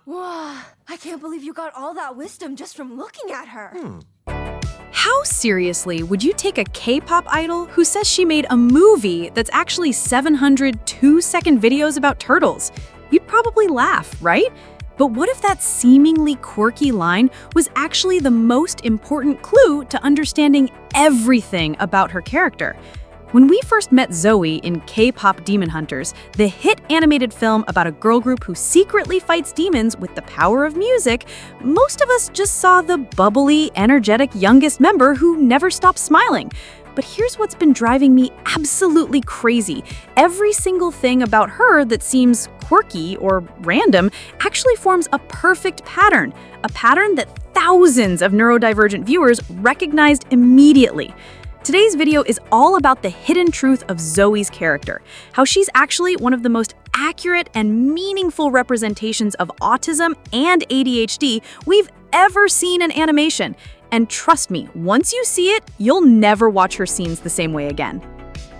Wow, I can't believe you got all that wisdom just from looking at her. How seriously would you take a K-pop idol who says she made a movie that's actually 700 2-second videos about turtles? You'd probably laugh, right? But what if that seemingly quirky line was actually the most important clue to understanding everything about her character? When we first met Zoey in K-pop Demon Hunters, the hit animated film about a girl group who secretly fights demons with the power of music, most of us just saw the bubbly, energetic youngest member who never stops smiling. But here's what's been driving me absolutely crazy. Every single thing about her that seems quirky or random actually forms a perfect pattern, a pattern that thousands of neurodivergent viewers recognized immediately. Today's video is all about the hidden truth of Zoey's character, how she's actually one of the most accurate and meaningful representations of autism and ADHD we've ever seen in animation. And trust me, once you see it, you'll never watch her scenes the same way again.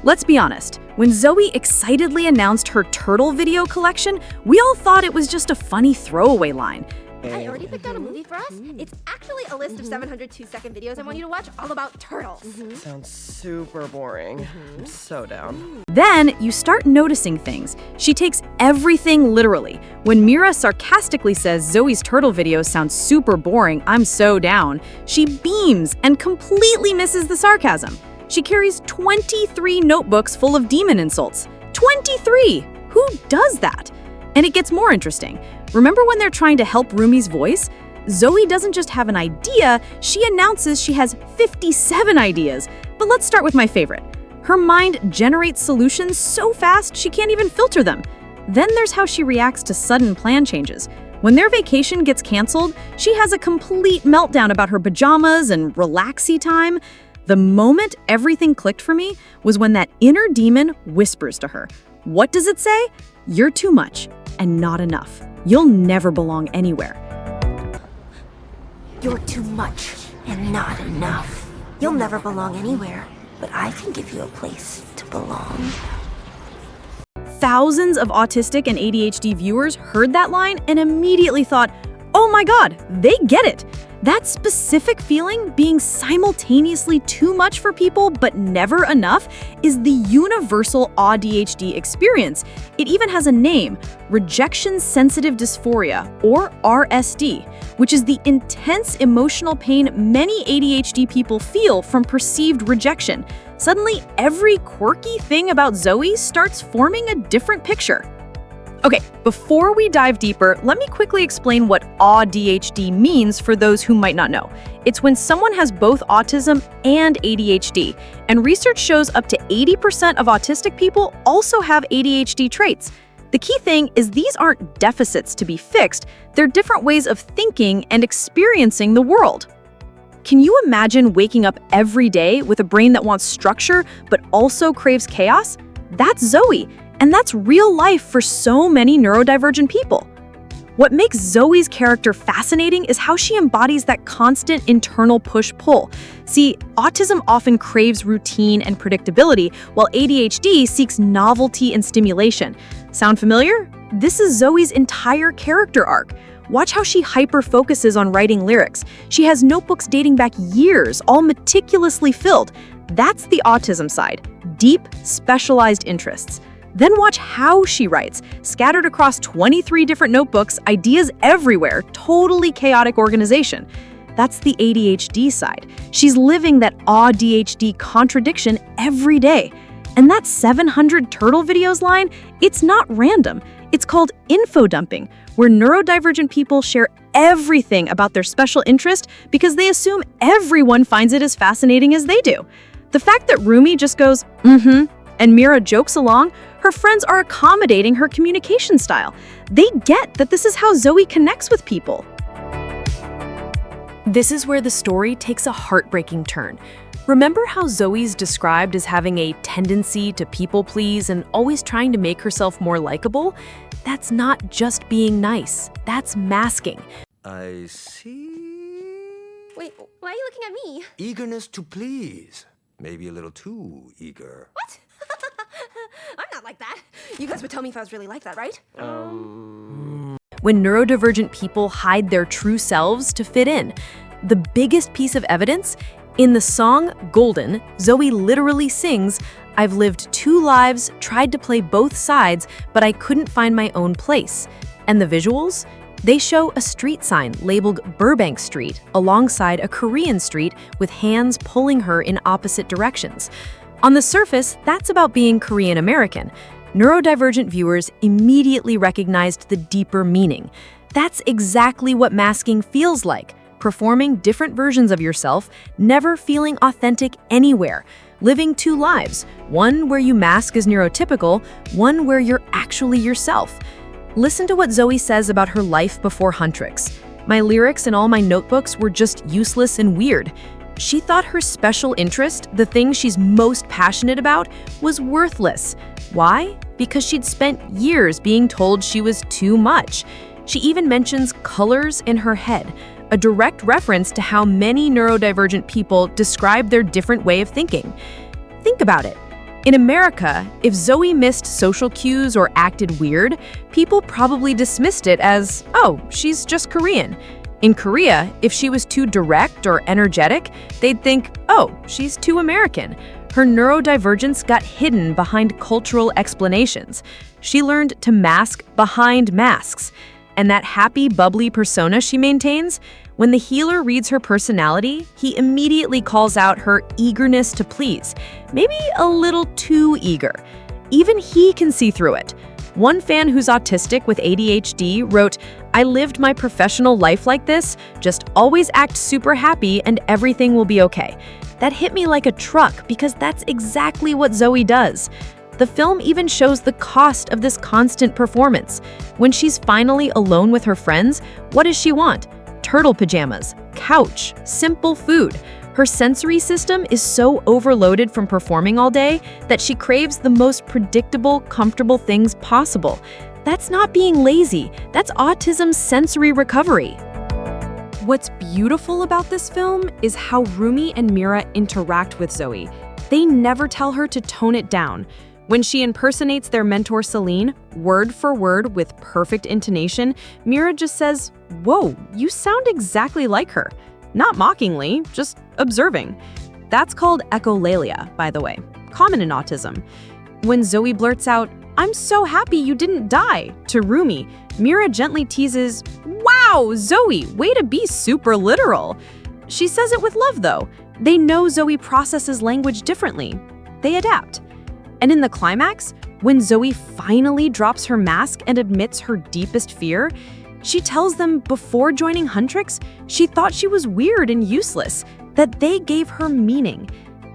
Let's be honest, when Zoey excitedly announced her turtle video collection, we all thought it was just a funny throwaway line. I already picked out a movie for us. It's actually a list of 700 2-second videos I want you to watch all about turtles. Sounds super boring. I'm so down. Then you start noticing things. She takes everything literally. When Mira sarcastically says Zoey's turtle videos sound super boring, I'm so down, she beams and completely misses the sarcasm. She carries 23 notebooks full of demon insults. 23! Who does that? And it gets more interesting. Remember when they're trying to help Rumi's voice? Zoey doesn't just have an idea, she announces she has 57 ideas. But let's start with my favorite. Her mind generates solutions so fast she can't even filter them. Then there's how she reacts to sudden plan changes. When their vacation gets canceled, she has a complete meltdown about her pajamas and relaxy time. The moment everything clicked for me was when that inner demon whispers to her. What does it say? You're too much and not enough. You'll never belong anywhere. You're too much and not enough. You'll never belong anywhere, but I can give you a place to belong. Thousands of autistic and ADHD viewers heard that line and immediately thought, oh my God, they get it. That specific feeling, being simultaneously too much for people but never enough, is the universal ADHD experience. It even has a name, rejection-sensitive dysphoria, or RSD, which is the intense emotional pain many ADHD people feel from perceived rejection. Suddenly, every quirky thing about Zoey starts forming a different picture. Okay, before we dive deeper, let me quickly explain what ADHD means for those who might not know. It's when someone has both autism and ADHD, and research shows up to 80% of autistic people also have ADHD traits. The key thing is these aren't deficits to be fixed, they're different ways of thinking and experiencing the world. Can you imagine waking up every day with a brain that wants structure but also craves chaos? That's Zoey. And that's real life for so many neurodivergent people. What makes Zoey's character fascinating is how she embodies that constant internal push-pull. See, autism often craves routine and predictability, while ADHD seeks novelty and stimulation. Sound familiar? This is Zoey's entire character arc. Watch how she hyper-focuses on writing lyrics. She has notebooks dating back years, all meticulously filled. That's the autism side, deep, specialized interests. Then watch how she writes, scattered across 23 different notebooks, ideas everywhere, totally chaotic organization. That's the ADHD side. She's living that ADHD contradiction every day. And that 700 turtle videos line, it's not random. It's called info dumping, where neurodivergent people share everything about their special interest because they assume everyone finds it as fascinating as they do. The fact that Rumi just goes, and Mira jokes along, her friends are accommodating her communication style. They get that this is how Zoey connects with people. This is where the story takes a heartbreaking turn. Remember how Zoey's described as having a tendency to people please and always trying to make herself more likable? That's not just being nice, that's masking. I see. Wait, why are you looking at me? Eagerness to please. Maybe a little too eager. What? I'm not like that. You guys would tell me if I was really like that, right? when neurodivergent people hide their true selves to fit in. The biggest piece of evidence? In the song Golden, Zoey literally sings, "I've lived two lives, tried to play both sides, but I couldn't find my own place." And the visuals? They show a street sign labeled Burbank Street alongside a Korean street with hands pulling her in opposite directions. On the surface, that's about being Korean American. Neurodivergent viewers immediately recognized the deeper meaning. That's exactly what masking feels like, performing different versions of yourself, never feeling authentic anywhere, living two lives, one where you mask as neurotypical, one where you're actually yourself. Listen to what Zoey says about her life before Huntrix. "My lyrics and all my notebooks were just useless and weird." She thought her special interest, the thing she's most passionate about, was worthless. Why? Because she'd spent years being told she was too much. She even mentions colors in her head, a direct reference to how many neurodivergent people describe their different way of thinking. Think about it. In America, if Zoey missed social cues or acted weird, people probably dismissed it as, oh, she's just Korean. In Korea, if she was too direct or energetic, they'd think, oh, she's too American. Her neurodivergence got hidden behind cultural explanations. She learned to mask behind masks. And that happy, bubbly persona she maintains, when the healer reads her personality, he immediately calls out her eagerness to please, maybe a little too eager. Even he can see through it. One fan who's autistic with ADHD wrote, "I lived my professional life like this, just always act super happy and everything will be okay." That hit me like a truck because that's exactly what Zoey does. The film even shows the cost of this constant performance. When she's finally alone with her friends, what does she want? Turtle pajamas, couch, simple food. Her sensory system is so overloaded from performing all day that she craves the most predictable, comfortable things possible. That's not being lazy. That's autism's sensory recovery. What's beautiful about this film is how Rumi and Mira interact with Zoey. They never tell her to tone it down. When she impersonates their mentor Celine, word for word with perfect intonation, Mira just says, "Whoa, you sound exactly like her." Not mockingly, just observing. That's called echolalia, by the way, common in autism. When Zoey blurts out, "I'm so happy you didn't die," to Rumi, Mira gently teases, "Wow, Zoey, way to be super literal." She says it with love, though. They know Zoey processes language differently. They adapt. And in the climax, when Zoey finally drops her mask and admits her deepest fear, she tells them before joining Huntrix, she thought she was weird and useless, that they gave her meaning.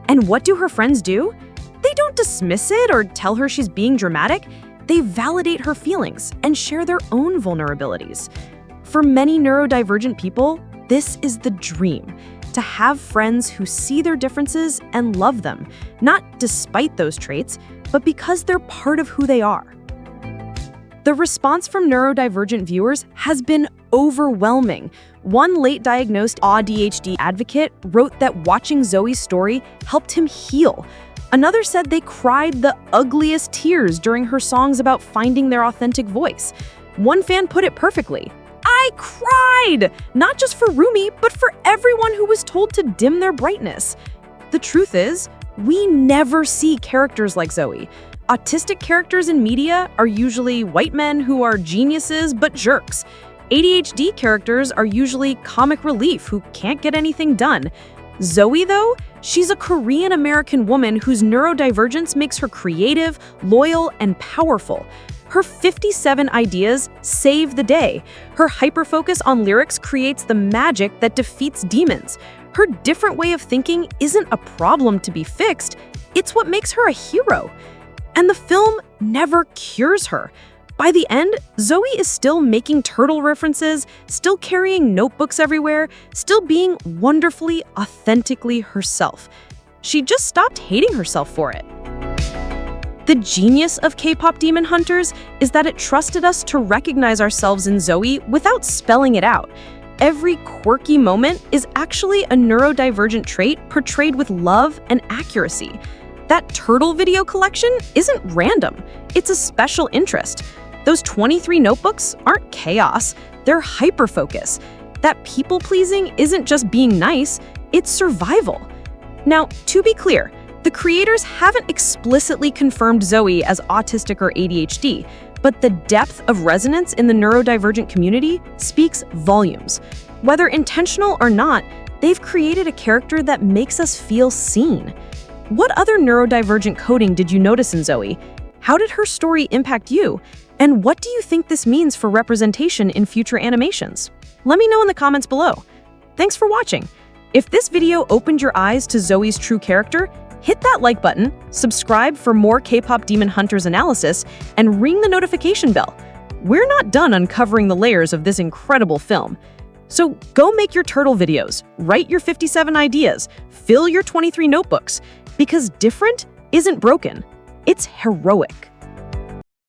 And what do her friends do? They don't dismiss it or tell her she's being dramatic. They validate her feelings and share their own vulnerabilities. For many neurodivergent people, this is the dream. To have friends who see their differences and love them, not despite those traits, but because they're part of who they are. The response from neurodivergent viewers has been overwhelming. One late-diagnosed ADHD advocate wrote that watching Zoey's story helped him heal. Another said they cried the ugliest tears during her songs about finding their authentic voice. One fan put it perfectly, "I cried! Not just for Rumi, but for everyone who was told to dim their brightness." The truth is, we never see characters like Zoey. Autistic characters in media are usually white men who are geniuses but jerks. ADHD characters are usually comic relief who can't get anything done. Zoey, though, she's a Korean American woman whose neurodivergence makes her creative, loyal, and powerful. Her 57 ideas save the day. Her hyperfocus on lyrics creates the magic that defeats demons. Her different way of thinking isn't a problem to be fixed, it's what makes her a hero. And the film never cures her. By the end, Zoey is still making turtle references, still carrying notebooks everywhere, still being wonderfully, authentically herself. She just stopped hating herself for it. The genius of K-pop Demon Hunters is that it trusted us to recognize ourselves in Zoey without spelling it out. Every quirky moment is actually a neurodivergent trait portrayed with love and accuracy. That turtle video collection isn't random, it's a special interest. Those 23 notebooks aren't chaos, they're hyper-focus. That people-pleasing isn't just being nice, it's survival. Now, to be clear, the creators haven't explicitly confirmed Zoey as autistic or ADHD, but the depth of resonance in the neurodivergent community speaks volumes. Whether intentional or not, they've created a character that makes us feel seen. What other neurodivergent coding did you notice in Zoey? How did her story impact you? And what do you think this means for representation in future animations? Let me know in the comments below. Thanks for watching. If this video opened your eyes to Zoey's true character, hit that like button, subscribe for more K-pop Demon Hunters analysis, and ring the notification bell. We're not done uncovering the layers of this incredible film. So go make your turtle videos, write your 57 ideas, fill your 23 notebooks, because different isn't broken, it's heroic.